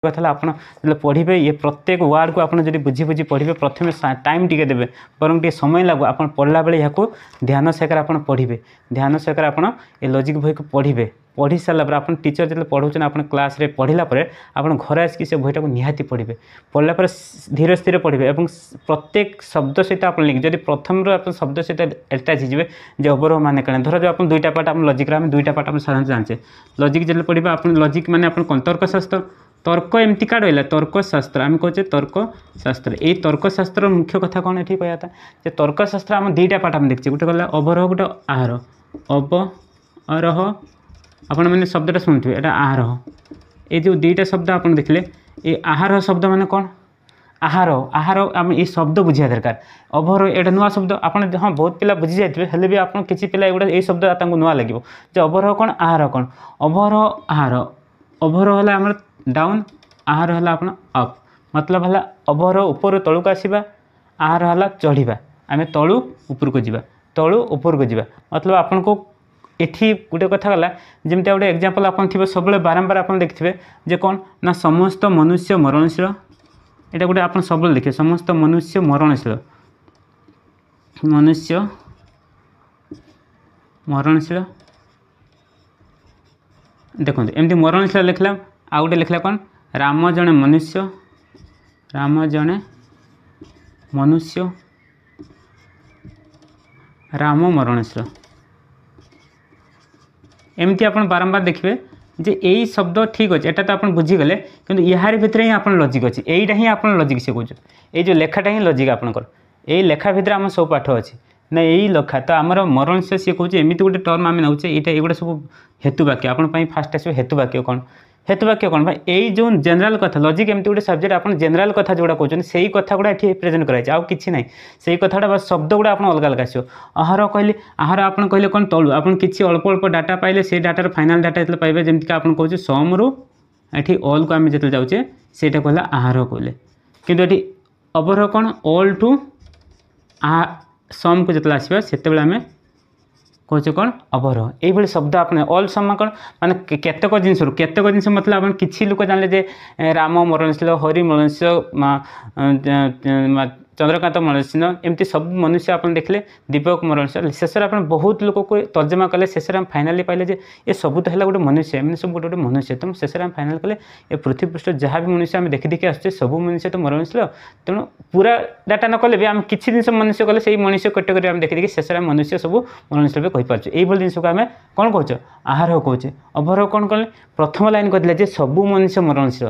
कथा आप पढ़े ये प्रत्येक वार्ड को आप बुझी बुझी पढ़े प्रथम टाइम टी देवे बर टे समय लगो आप पढ़ला बेले यहाँ ध्यान सहकार आप पढ़े ध्यान सहकार आप लॉजिक बही को पढ़े पढ़ी सारापर आप टीचर जो पढ़ाऊँ आप क्लास रे पढ़ला आप घर आसिक से बहीटा को निहाती पढ़े पढ़ला धीरे स्थिर पढ़े और प्रत्येक शब्द सहित आप लिंक जब प्रथम आप शब्द सहित अटैच हो जो अवरोह मान कण धर जो आप दुईटा पार्ट आप लॉजिक आम दुईटा पार्ट आप साधारण जानचे लॉजिक जो पढ़ा आप लॉजिक माने आप तर्कशास्त्र तर्क एमती का रहा तर्कशास्त्र आम कहे तर्कशास्त्र ये तर्कशास्त्र मुख्य कथा कौन ये कहता है तर्कशास्त्र आम दुईटा पार्ट आम देखिए गोटे कहला अवरोह गोटे आहार अवरोह आपण मैंने शब्दटा शुणुवे यहाँ आहार ये जो दुईटा शब्द आप देखले ये आहार शब्द माने कौन आहार आहार आम ये शब्द बुझा दरकार अवरोह एटा नुआ शब्द आप हाँ बहुत पिला बुझी जाते हेल्ले भी आप किसी पिला एगुड़ा ये शब्द नुआ लगे जो अवरोह कौन आहार कौन अवरोह आहार अवरोह है आम डाउन आहार है आप अप मतलब है अवरोह ऊपर तलू को आसवा आहार है चढ़ा आम तलू ऊपर को जावा तलू ऊपर को जावा मतलब आपन को एठी गोटे कथा गला जमी गोटे एग्जांपल आप सब बारंबार आप देखिए जे कौन ना समस्त मनुष्य मरणशील यहाँ गोटे आप सब देखिए समस्त मनुष्य मरणशील देखो एमती मरणशील लिखला आ गए लिखला कौन राम जड़े मनुष्य राम मरणशील एमती आप बारंबार देखिए जे यही शब्द ठीक अच्छे एटा तो आप बुझीगले कि यार भितर ही आप लॉजिक अच्छी यहीटा ही आप लॉजिक से कौच ये जो लेखाटा ही लॉजिक आपंकर यही लेखा भितर आम सब पाठ अच्छे ना यही लेखा तो आमर मरण से सी कहे एमती गोटे टर्म आम नौचे ये एगुड़ा सब हेतुवाक्य आप फास्ट आस हेतुवाक्य कौन हेतुवाक्य कौन भाई यही जो जनरल कथा लॉजिक एमती गोटे सब्जेक्ट आप जनरल कथा जोड़ा कहते से कथा गुड़ा ये प्रेजेंट कराई आउ कि ना से कथा बस शब्द गुड़ा आप अलग अलग आसो आहार कहले आहार आप कहले कौन तलू आप किसी अल्प अल्प डाटा पाइले से डाटार फाइनाल डाटा जो पाइबे जमीक आप कहे सम रु ये ऑल को आम जो जाऊे से कहला आहार कहले किंतु ये अवरोह कौन ऑल टू सम को जो आसवा से आम कहे कौन अवरोह यही शब्द आपने ऑल सम कौन माने केतक जिनस मतलब आप किसी लोग जानले जे राम मरणशील हरि मरणशील चंद्रकांत मरणशील एमती सब मनुष्य आप देखले दीपक मरणशील शेष आप बहुत लोक को तर्जमा कले शेष आम फाइनाली पाइले जे ये सब तो है गोटे मनुष्य मैंने सब गोटे मनुष्य तेणु शेष आम फाइनाल कले ये पृथ्वी पृष्ठ जहाँ भी मनुष्य आम देखी देखी आसचे सब मनुष्य तो मरणशील तेणु पूरा डाटा न कले भी आम किसी जिन मनुष्य कले से मनुष्य कैटेगरी आम देखी देखी शेष आम मनुष्य सब मरणशील भी कहीपर यही जिनस को आम कौन कहे आहार कहे अवरोह कौन कले प्रथम लाइन कहते सब मनुष्य मरणशील